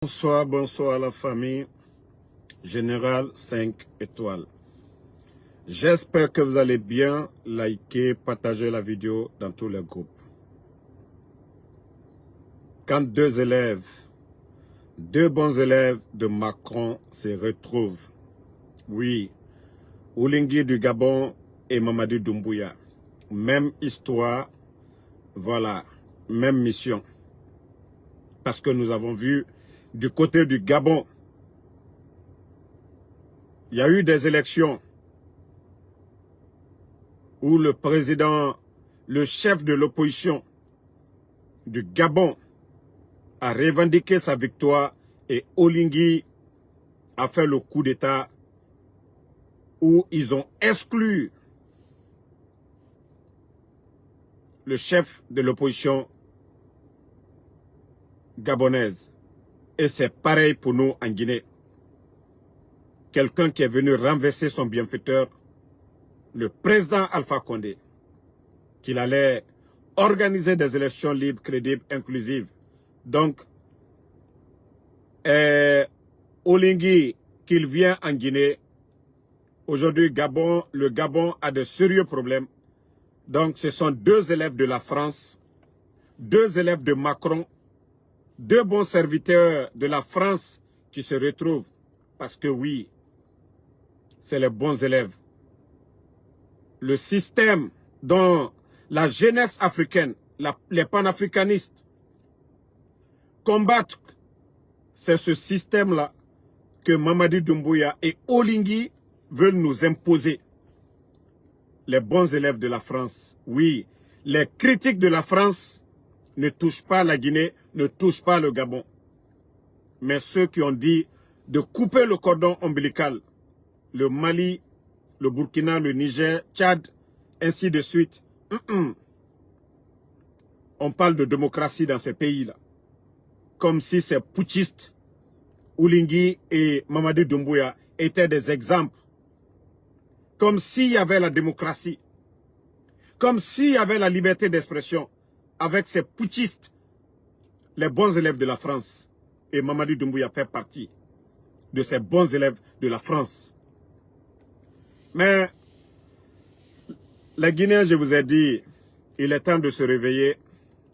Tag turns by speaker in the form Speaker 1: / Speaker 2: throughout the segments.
Speaker 1: Bonsoir, bonsoir à la famille. Général 5 étoiles. J'espère que vous allez bien. Likez, partagez la vidéo dans tous les groupes. Quand deux bons élèves de Macron se retrouvent, oui, Oulingui du Gabon et Mamadi Doumbouya, même histoire, voilà, même mission. Parce que nous avons vu du côté du Gabon, il y a eu des élections où le président, le chef de l'opposition du Gabon a revendiqué sa victoire et Oulingui a fait le coup d'État où ils ont exclu le chef de l'opposition gabonaise. Et c'est pareil pour nous en Guinée. Quelqu'un qui est venu renverser son bienfaiteur, le président Alpha Condé, qu'il allait organiser des élections libres, crédibles, inclusives. Donc, Oulingui, qu'il vient en Guinée, aujourd'hui le Gabon a de sérieux problèmes. Donc, ce sont deux élèves de la France, deux élèves de Macron, deux bons serviteurs de la France qui se retrouvent. Parce que oui, c'est les bons élèves. Le système dont la jeunesse africaine, les panafricanistes combattent, c'est ce système-là que Mamadi Doumbouya et Oulingui veulent nous imposer. Les bons élèves de la France, oui, les critiques de la France ne touchent pas la Guinée, ne touchent pas le Gabon. Mais ceux qui ont dit de couper le cordon ombilical, le Mali, le Burkina, le Niger, Tchad, ainsi de suite. On parle de démocratie dans ces pays-là. Comme si ces putschistes, Oulingui et Mamadi Doumbouya, étaient des exemples. Comme s'il y avait la démocratie. Comme s'il y avait la liberté d'expression avec ces putschistes, les bons élèves de la France. Et Mamadi Doumbouya fait partie de ces bons élèves de la France. Mais les Guinéens, je vous ai dit, il est temps de se réveiller,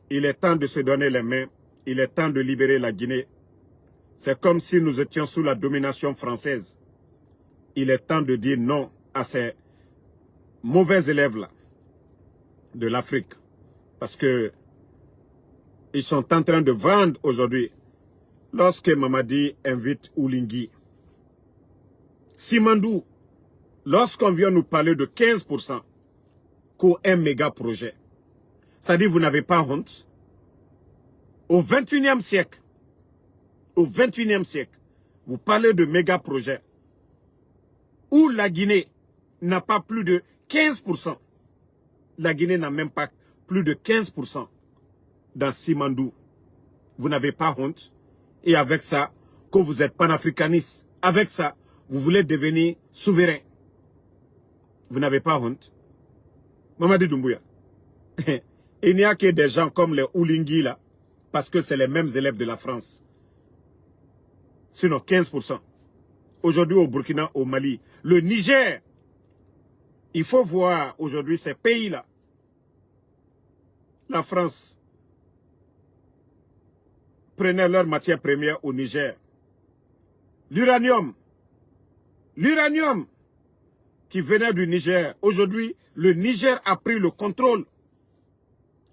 Speaker 1: il est temps de se donner les mains, il est temps de libérer la Guinée. C'est comme si nous étions sous la domination française. Il est temps de dire non à ces mauvais élèves-là de l'Afrique. Parce que ils sont en train de vendre aujourd'hui. Lorsque Mamadi invite Oulingui, Simandou, lorsqu'on vient nous parler de 15% pour un méga projet, ça dit vous n'avez pas honte. Au 21e siècle, vous parlez de méga projet où la Guinée n'a pas plus de 15%. La Guinée n'a même pas plus de 15% dans Simandou. Vous n'avez pas honte. Et avec ça, que vous êtes panafricaniste, avec ça, vous voulez devenir souverain. Vous n'avez pas honte. Mamadi Doumbouya. Il n'y a que des gens comme les Oulingui là, parce que c'est les mêmes élèves de la France. Sinon 15%. Aujourd'hui au Burkina, au Mali, le Niger, il faut voir aujourd'hui ces pays-là. La France prenait leur matière première au Niger. L'uranium qui venait du Niger. Aujourd'hui, le Niger a pris le contrôle.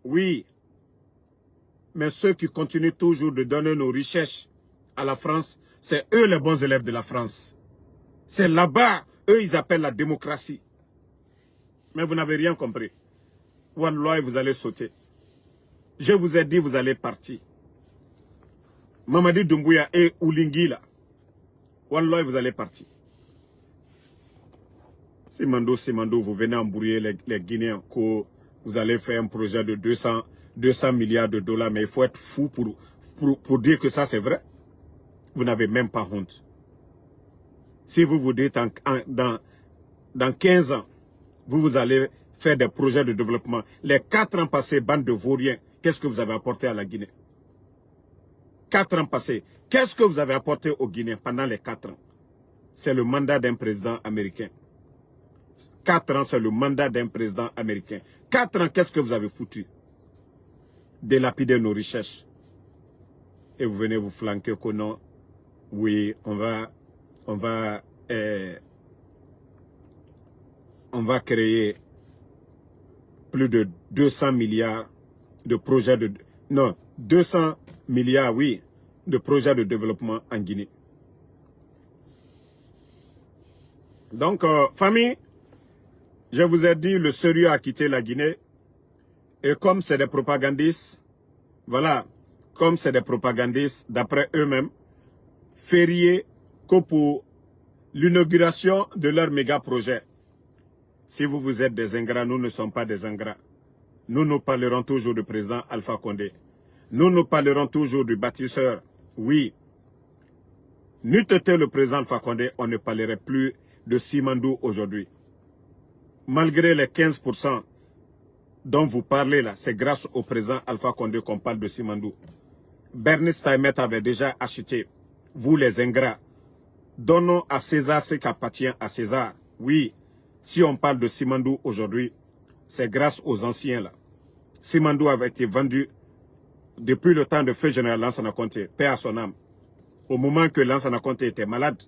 Speaker 1: Oui. Mais ceux qui continuent toujours de donner nos richesses à la France, c'est eux les bons élèves de la France. C'est là-bas, eux, ils appellent la démocratie. Mais vous n'avez rien compris. Wallah, vous allez sauter. Je vous ai dit, vous allez partir. Mamadi Doumbouya et Oulingui là. Wallah, vous allez partir. Simando, vous venez embrouiller les Guinéens que vous allez faire un projet de 200 milliards de dollars, mais il faut être fou pour dire que ça c'est vrai. Vous n'avez même pas honte. Si vous vous dites dans 15 ans, vous allez faire des projets de développement. Les 4 ans passés, bande de vauriens, qu'est-ce que vous avez apporté à la Guinée? 4 ans passés. Qu'est-ce que vous avez apporté aux Guinéens pendant les 4 ans? C'est le mandat d'un président américain. 4 ans, c'est le mandat d'un président américain. 4 ans, qu'est-ce que vous avez foutu? Délapider nos richesses. Et vous venez vous flanquer que non. Oui, on va créer plus de 200 milliards de projets de... Non, 200 milliards, oui, de projets de développement en Guinée. Donc, famille, je vous ai dit, le sérieux a quitté la Guinée. Et comme c'est des propagandistes, voilà, comme c'est des propagandistes, d'après eux-mêmes, fériés que pour l'inauguration de leur méga projet. Si vous êtes des ingrats, nous ne sommes pas des ingrats. Nous parlerons toujours du président Alpha Condé. Nous parlerons toujours du bâtisseur. Oui. N'eût été le président Alpha Condé, on ne parlerait plus de Simandou aujourd'hui. Malgré les 15% dont vous parlez là, c'est grâce au président Alpha Condé qu'on parle de Simandou. Bernice Taïmet avait déjà acheté. Vous les ingrats, donnons à César ce qui appartient à César. Oui, si on parle de Simandou aujourd'hui, c'est grâce aux anciens là. Simandou avait été vendu depuis le temps de feu général Lansana Conté, paix à son âme. Au moment que Lansana Conté était malade,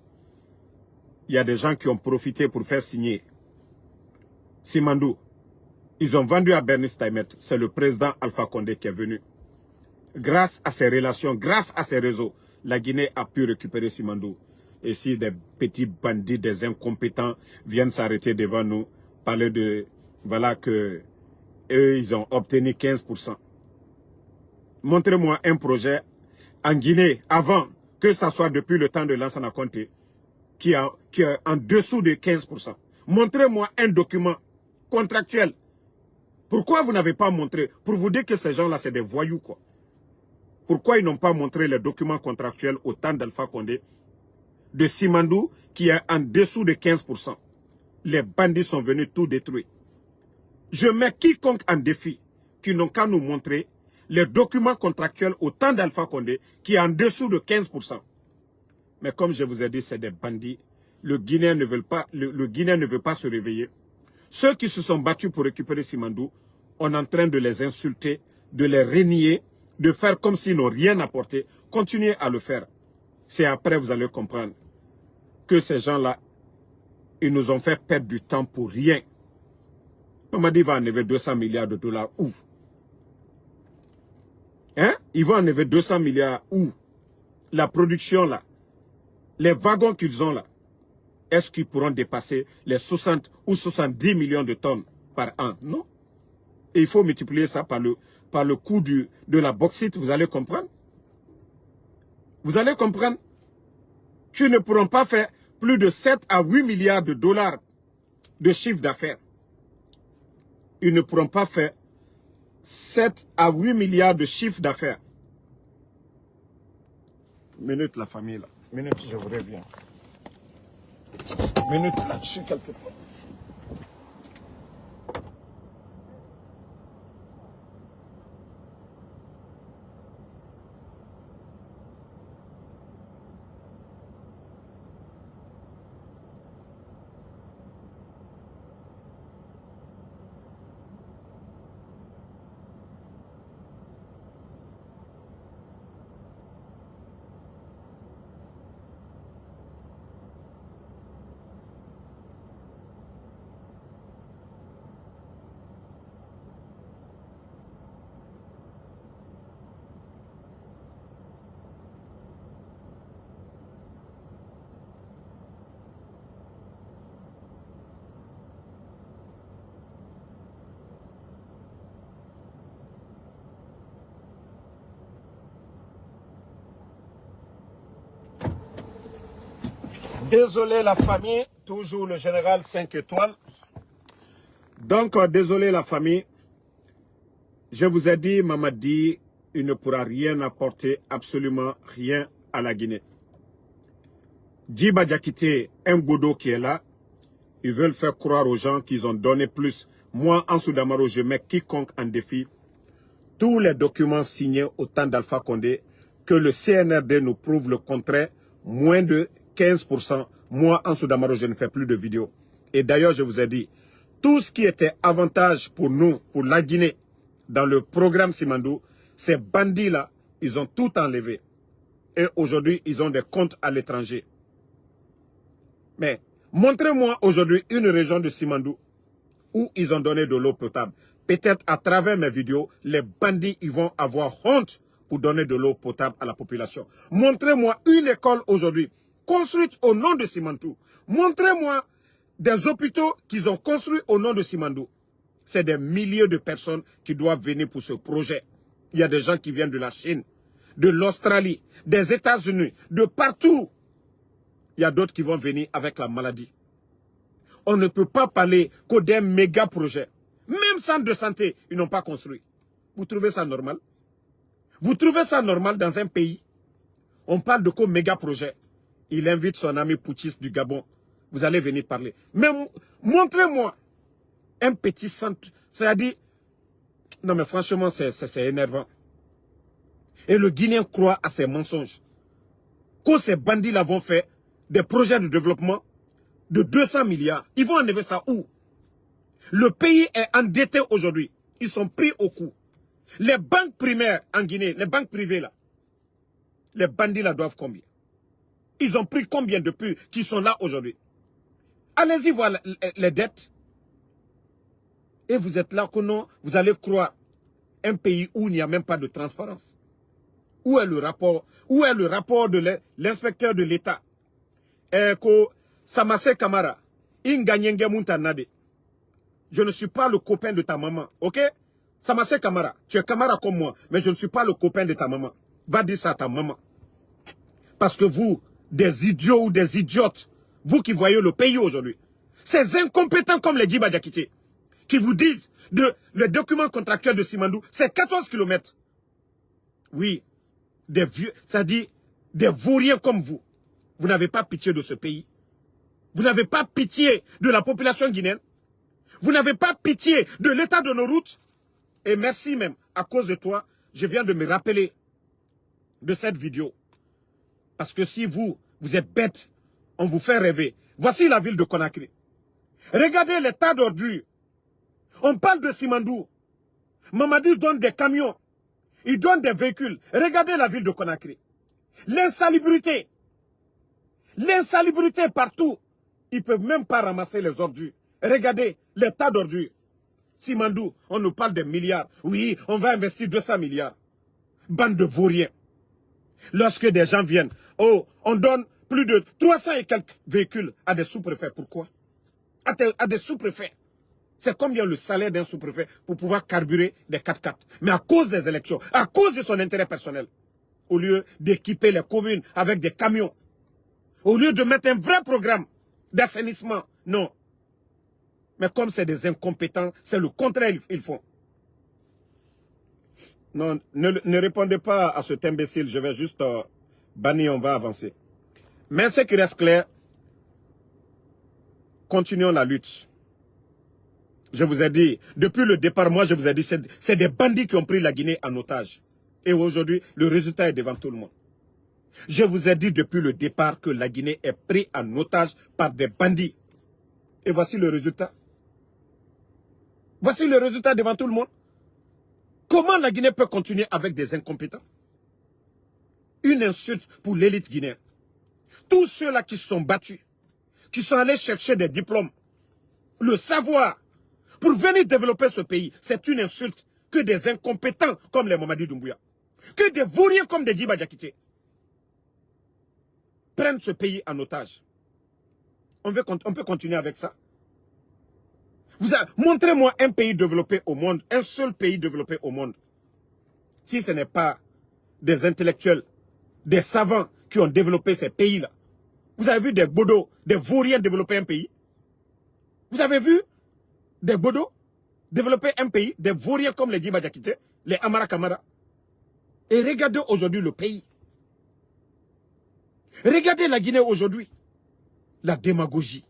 Speaker 1: il y a des gens qui ont profité pour faire signer Simandou. Ils ont vendu à Bernice Taïmet. C'est le président Alpha Condé qui est venu. Grâce à ses relations, grâce à ses réseaux, la Guinée a pu récupérer Simandou. Et si des petits bandits, des incompétents viennent s'arrêter devant nous, parler de, voilà que eux, ils ont obtenu 15%. Montrez-moi un projet en Guinée, avant que ça soit depuis le temps de Lansana Conté, qui est en dessous de 15%. Montrez-moi un document contractuel. Pourquoi vous n'avez pas montré? Pour vous dire que ces gens-là, c'est des voyous, quoi. Pourquoi ils n'ont pas montré les documents contractuels au temps d'Alpha Condé, de Simandou, qui est en dessous de 15%. Les bandits sont venus tout détruire. Je mets quiconque en défi, qui n'ont qu'à nous montrer les documents contractuels au temps d'Alpha Condé, qui est en dessous de 15%. Mais comme je vous ai dit, c'est des bandits. Le Guinéen ne veut pas, le Guinéen ne veut pas se réveiller. Ceux qui se sont battus pour récupérer Simandou, on est en train de les insulter, de les renier, de faire comme s'ils n'ont rien apporté. Continuez à le faire. C'est après vous allez comprendre que ces gens-là, ils nous ont fait perdre du temps pour rien. Mamadi va enlever 200 milliards de dollars où? Hein? Ils vont enlever 200 milliards où? La production là, les wagons qu'ils ont là, est-ce qu'ils pourront dépasser les 60 ou 70 millions de tonnes par an? Non. Et il faut multiplier ça par le coût de la bauxite, vous allez comprendre. Vous allez comprendre. Tu ne pourront pas faire plus de 7 à 8 milliards de dollars de chiffre d'affaires. Ils ne pourront pas faire 7 à 8 milliards de chiffre d'affaires. Minute la famille là. Minute, je vous reviens. Minute là, je suis quelque part. Désolé la famille, toujours le général 5 étoiles. Donc, désolé la famille. Je vous ai dit, Mamadi, il ne pourra rien apporter, absolument rien à la Guinée. Djiba Diakité, un Godo qui est là, ils veulent faire croire aux gens qu'ils ont donné plus. Moi, en Soudamaro, je mets quiconque en défi. Tous les documents signés au temps d'Alpha Condé que le CNRD nous prouve le contraire, moins de 15%. Moi, en Soudamaro, je ne fais plus de vidéos. Et d'ailleurs, je vous ai dit, tout ce qui était avantage pour nous, pour la Guinée, dans le programme Simandou, ces bandits-là, ils ont tout enlevé. Et aujourd'hui, ils ont des comptes à l'étranger. Mais montrez-moi aujourd'hui une région de Simandou où ils ont donné de l'eau potable. Peut-être à travers mes vidéos, les bandits ils vont avoir honte pour donner de l'eau potable à la population. Montrez-moi une école aujourd'hui construite au nom de Simandou. Montrez-moi des hôpitaux qu'ils ont construits au nom de Simandou. C'est des milliers de personnes qui doivent venir pour ce projet. Il y a des gens qui viennent de la Chine, de l'Australie, des États-Unis, de partout. Il y a d'autres qui vont venir avec la maladie. On ne peut pas parler que d'un méga projet. Même centre de santé, ils n'ont pas construit. Vous trouvez ça normal? Vous trouvez ça normal dans un pays? On parle de quoi méga projet. Il invite son ami putschiste du Gabon. Vous allez venir parler. Mais montrez-moi un petit centre. C'est-à-dire, non mais franchement, c'est énervant. Et le Guinéen croit à ces mensonges. Que ces bandits-là vont faire des projets de développement de 200 milliards. Ils vont enlever ça où? Le pays est endetté aujourd'hui. Ils sont pris au coup. Les banques primaires en Guinée, les banques privées là, les bandits là doivent combien? Ils ont pris combien depuis qu'ils sont là aujourd'hui? Allez-y voir les dettes. Et vous êtes là que non, vous allez croire un pays où il n'y a même pas de transparence. Où est le rapport? Où est le rapport de l'inspecteur de l'État? Samase Kamara, Inganyenge Muntanade. Je ne suis pas le copain de ta maman, ok? Samase Kamara, tu es Kamara comme moi, mais je ne suis pas le copain de ta maman. Va dire ça à ta maman. Parce que vous, des idiots ou des idiotes, vous qui voyez le pays aujourd'hui, ces incompétents comme les Djiba Diakité, qui vous disent le document contractuel de Simandou, c'est 14 km. Oui, des vieux, ça dit des vauriens comme vous. Vous n'avez pas pitié de ce pays. Vous n'avez pas pitié de la population guinéenne. Vous n'avez pas pitié de l'état de nos routes. Et merci même, à cause de toi, je viens de me rappeler de cette vidéo. Parce que si vous êtes bête, on vous fait rêver. Voici la ville de Conakry. Regardez les tas d'ordures. On parle de Simandou. Mamadou donne des camions. Il donne des véhicules. Regardez la ville de Conakry. L'insalubrité. L'insalubrité partout. Ils ne peuvent même pas ramasser les ordures. Regardez les tas d'ordures. Simandou, on nous parle des milliards. Oui, on va investir 200 milliards. Bande de vauriens. Lorsque des gens viennent, oh, on donne plus de 300 et quelques véhicules à des sous-préfets. Pourquoi? À des sous-préfets. C'est combien le salaire d'un sous-préfet pour pouvoir carburer des 4x4. Mais à cause des élections, à cause de son intérêt personnel, au lieu d'équiper les communes avec des camions, au lieu de mettre un vrai programme d'assainissement, non. Mais comme c'est des incompétents, c'est le contraire qu'ils font. Non, ne répondez pas à cet imbécile, je vais juste bannir, on va avancer. Mais ce qui reste clair, continuons la lutte. Je vous ai dit, depuis le départ, moi je vous ai dit, c'est des bandits qui ont pris la Guinée en otage. Et aujourd'hui, le résultat est devant tout le monde. Je vous ai dit depuis le départ que la Guinée est prise en otage par des bandits. Et voici le résultat. Voici le résultat devant tout le monde. Comment la Guinée peut continuer avec des incompétents? Une insulte pour l'élite guinéenne. Tous ceux-là qui se sont battus, qui sont allés chercher des diplômes, le savoir, pour venir développer ce pays, c'est une insulte que des incompétents comme les Mamadi Doumbouya, que des vauriens comme des Djiba Diakité prennent ce pays en otage. On peut continuer avec ça. Montrez-moi un pays développé au monde, un seul pays développé au monde. Si ce n'est pas des intellectuels, des savants qui ont développé ces pays-là. Vous avez vu des Bodos, des vauriens développer un pays? Vous avez vu des Bodos développer un pays, des vauriens comme les Djiba Diakité, les Amara Kamara? Et regardez aujourd'hui le pays. Regardez la Guinée aujourd'hui. La démagogie.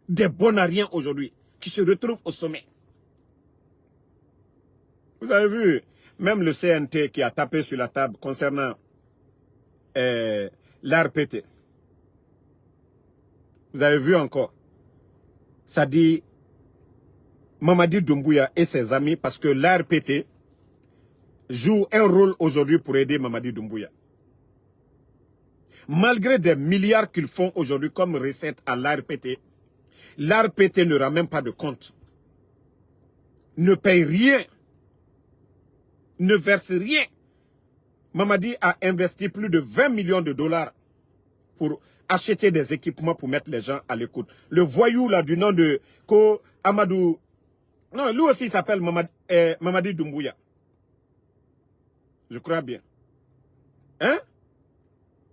Speaker 1: Des bonariens aujourd'hui qui se retrouvent au sommet. Vous avez vu, même le CNT qui a tapé sur la table concernant l'ARPT. Vous avez vu encore. Ça dit Mamadi Doumbouya et ses amis parce que l'ARPT joue un rôle aujourd'hui pour aider Mamadi Doumbouya. Malgré des milliards qu'ils font aujourd'hui comme recette à l'ARPT ne rend même pas de compte. Ne paye rien. Ne verse rien. Mamadi a investi plus de 20 millions de dollars pour acheter des équipements pour mettre les gens à l'écoute. Le voyou là du nom de Ko Amadou, non, lui aussi il s'appelle Mamadi Doumbouya. Je crois bien. Hein?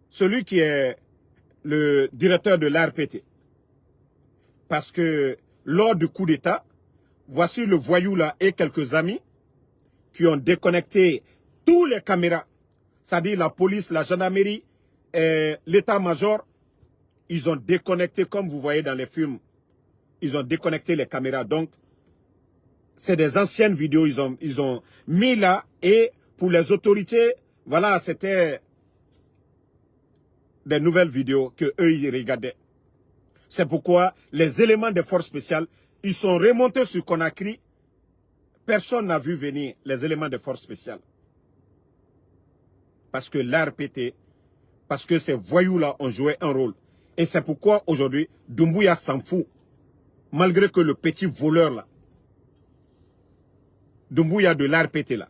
Speaker 1: Celui qui est le directeur de l'ARPT. Parce que lors du coup d'État, voici le voyou là et quelques amis qui ont déconnecté tous les caméras. C'est-à-dire la police, la gendarmerie, l'état-major. Ils ont déconnecté, comme vous voyez dans les films, ils ont déconnecté les caméras. Donc, c'est des anciennes vidéos, ils ont mis là. Et pour les autorités, voilà, c'était des nouvelles vidéos que eux ils regardaient. C'est pourquoi les éléments des forces spéciales, ils sont remontés sur Conakry. Personne n'a vu venir les éléments des forces spéciales. Parce que l'ARPT, parce que ces voyous-là ont joué un rôle. Et c'est pourquoi aujourd'hui, Doumbouya s'en fout. Malgré que le petit voleur là, Doumbouya de l'ARPT là,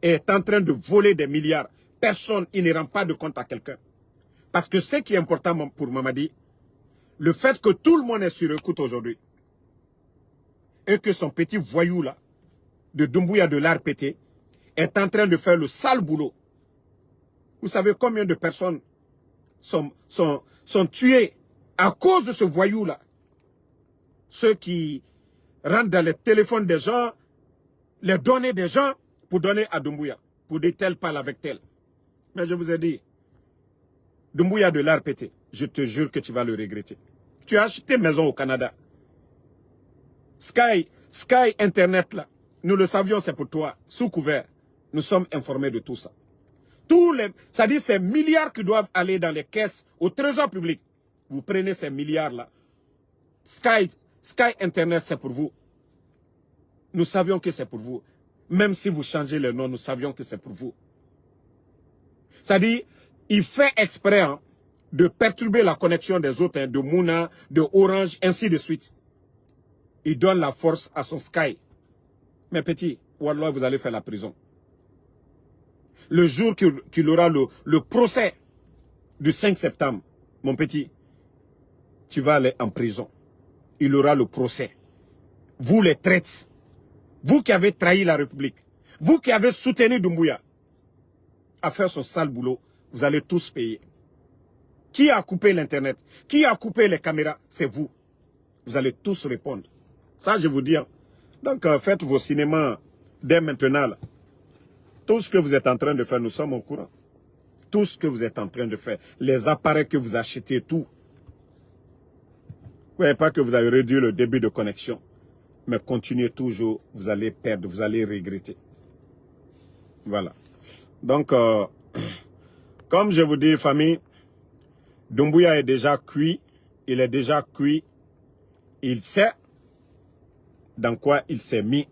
Speaker 1: est en train de voler des milliards. Personne, il ne rend pas de compte à quelqu'un. Parce que ce qui est important pour Mamadi, le fait que tout le monde est sur écoute aujourd'hui, et que son petit voyou là, de Doumbouya de l'ARPT, est en train de faire le sale boulot. Vous savez combien de personnes sont tués à cause de ce voyou-là. Ceux qui rentrent dans les téléphones des gens, les données des gens pour donner à Doumbouya. Pour dire tel parle avec tel. Mais je vous ai dit, Doumbouya de l'ARPT, je te jure que tu vas le regretter. Tu as acheté maison au Canada. Sky Internet là, nous le savions, c'est pour toi, sous couvert. Nous sommes informés de tout ça. C'est-à-dire ces milliards qui doivent aller dans les caisses au trésor public. Vous prenez ces milliards-là. Sky Internet, c'est pour vous. Nous savions que c'est pour vous. Même si vous changez le nom, nous savions que c'est pour vous. C'est-à-dire, il fait exprès de perturber la connexion des autres, de Mouna, de Orange, ainsi de suite. Il donne la force à son Sky. Mes petits, Wallah, vous allez faire la prison. Le jour qu'il aura le procès du 5 septembre, mon petit, tu vas aller en prison. Il aura le procès. Vous les traites, vous qui avez trahi la République, vous qui avez soutenu Doumbouya à faire son sale boulot, vous allez tous payer. Qui a coupé l'Internet? Qui a coupé les caméras? C'est vous. Vous allez tous répondre. Ça, je vous dis. Donc, faites vos cinémas dès maintenant. Là. Tout ce que vous êtes en train de faire, nous sommes au courant. Tout ce que vous êtes en train de faire, les appareils que vous achetez, tout. Vous ne voyez pas que vous avez réduit le débit de connexion. Mais continuez toujours, vous allez perdre, vous allez regretter. Voilà. Donc, comme je vous dis, famille, Doumbouya est déjà cuit. Il est déjà cuit. Il sait dans quoi il s'est mis.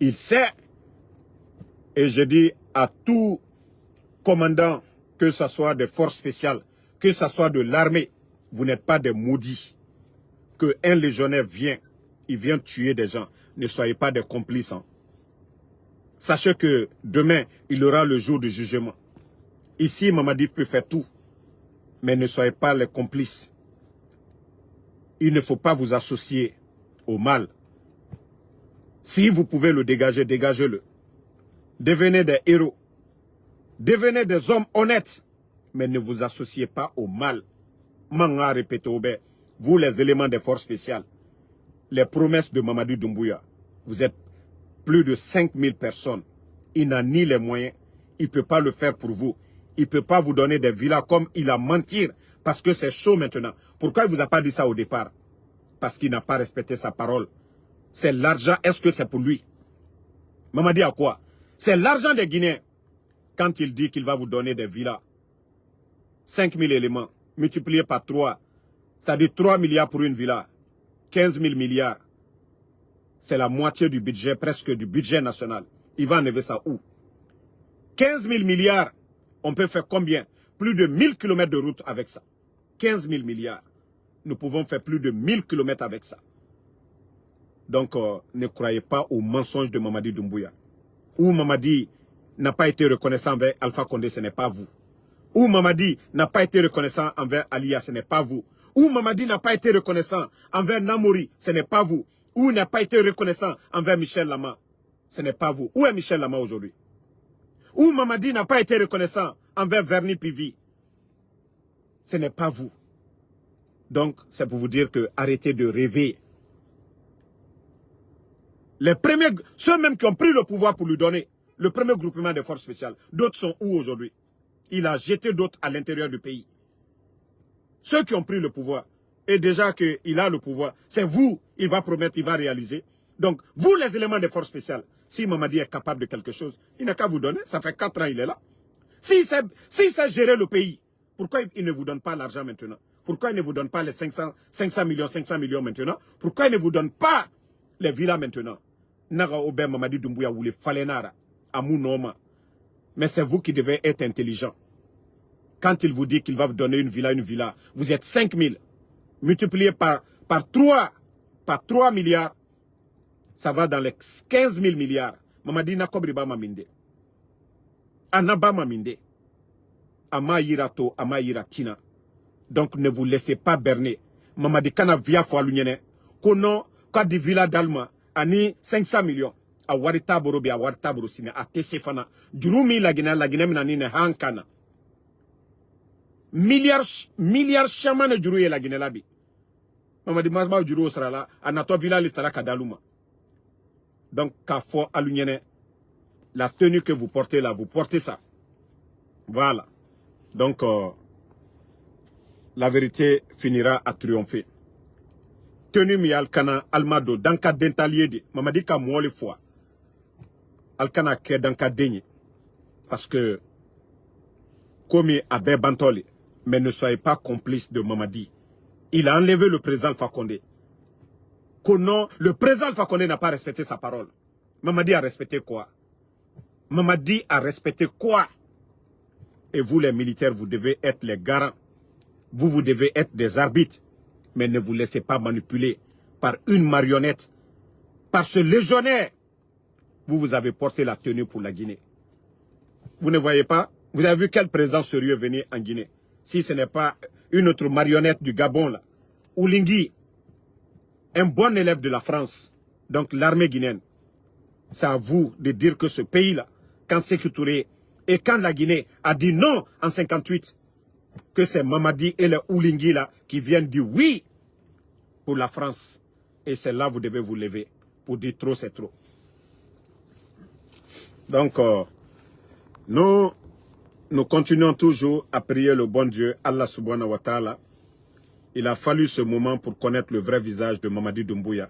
Speaker 1: Il sait. Et je dis à tout commandant, que ce soit des forces spéciales, que ce soit de l'armée, vous n'êtes pas des maudits. Que un légionnaire vient, il vient tuer des gens. Ne soyez pas des complices. Hein. Sachez que demain, il aura le jour du jugement. Ici, Mamadi peut faire tout. Mais ne soyez pas les complices. Il ne faut pas vous associer au mal. Si vous pouvez le dégager, dégagez-le. Devenez des héros. Devenez des hommes honnêtes. Mais ne vous associez pas au mal. Manga répété au bé. Vous, les éléments des forces spéciales. Les promesses de Mamadi Doumbouya. Vous êtes plus de 5000 personnes. Il n'a ni les moyens. Il ne peut pas le faire pour vous. Il ne peut pas vous donner des villas comme il a menti. Parce que c'est chaud maintenant. Pourquoi il ne vous a pas dit ça au départ? Parce qu'il n'a pas respecté sa parole. C'est l'argent. Est-ce que c'est pour lui? Mamadi a quoi? C'est l'argent des Guinéens. Quand il dit qu'il va vous donner des villas, 5 000 éléments, multipliés par 3, c'est-à-dire 3 milliards pour une villa, 15 000 milliards. C'est la moitié du budget, presque du budget national. Il va enlever ça où? 15 000 milliards, on peut faire combien? Plus de 1000 km de route avec ça. 15 000 milliards. Nous pouvons faire plus de 1000 km avec ça. Donc, ne croyez pas aux mensonges de Mamadi Doumbouya. Ou Mamadi n'a pas été reconnaissant envers Alpha Condé, ce n'est pas vous. Ou Mamadi n'a pas été reconnaissant envers Aliya, ce n'est pas vous. Ou Mamadi n'a pas été reconnaissant envers Namori, ce n'est pas vous. Ou n'a pas été reconnaissant envers Michel Lama, ce n'est pas vous. Où est Michel Lama aujourd'hui? Ou Mamadi n'a pas été reconnaissant envers Verny Pivi, ce n'est pas vous. Donc, c'est pour vous dire que arrêtez de rêver. Les premiers, ceux même qui ont pris le pouvoir pour lui donner le premier groupement des forces spéciales, d'autres sont où aujourd'hui? Il a jeté d'autres à l'intérieur du pays. Ceux qui ont pris le pouvoir, et déjà qu'il a le pouvoir, c'est vous, il va promettre, il va réaliser. Donc, vous les éléments des forces spéciales, si Mamadi est capable de quelque chose, il n'a qu'à vous donner, ça fait 4 ans il est là. S'il sait gérer le pays, pourquoi il ne vous donne pas l'argent maintenant? Pourquoi il ne vous donne pas les 500 millions maintenant? Pourquoi il ne vous donne pas les villas maintenant? Naga Oben Mamadi Doumbouya ou les Falenara, Amou Noma. Mais c'est vous qui devez être intelligent. Quand il vous dit qu'il va vous donner une villa, vous êtes 5 000. Multiplié par 3 milliards, ça va dans les 15 000 milliards. Mamadi Nakobriba Maminde. Anaba Maminde. Ama Yirato, Ama Yiratina. Donc ne vous laissez pas berner. Mamadi Kana via Foualounyene. Kono, Kadi Villa d'Alma, Ani 500 millions. A warita borobi, a warita borosine, a tesefana. Jurumi la Guinée minanine hankana. Milliards chaman juru la Guinée labi. Mamadi Mazba juru srala, anato villa litara kadaluma. Donc, Kafo Alunyene, la tenue que vous portez là, vous portez ça. Voilà. Donc, la vérité finira à triompher. Tenue mi alkana almado danka dentalier de Mamadi ka moile fois. Alkana ke danka denye. Parce que, comme Abe Bantoli, mais ne soyez pas complice de Mamadi. Il a enlevé le président Alpha Condé. Non, le président Alpha Condé n'a pas respecté sa parole. Mamadi a respecté quoi? Mamadi a respecté quoi? Et vous les militaires, vous devez être les garants. Vous devez être des arbitres. Mais ne vous laissez pas manipuler par une marionnette. Par ce légionnaire. Vous avez porté la tenue pour la Guinée. Vous ne voyez pas? Vous avez vu quel président sérieux venir en Guinée? Si ce n'est pas une autre marionnette du Gabon là. Oulingui. Un bon élève de la France, donc l'armée guinéenne. C'est à vous de dire que ce pays-là, quand Sékou Touré et quand la Guinée a dit non en 58, que c'est Mamadi et les Oulingui là qui viennent dire oui pour la France. Et c'est là que vous devez vous lever pour dire trop c'est trop. Donc, nous continuons toujours à prier le bon Dieu, Allah subhanahu wa ta'ala. Il a fallu ce moment pour connaître le vrai visage de Mamadi Doumbouya.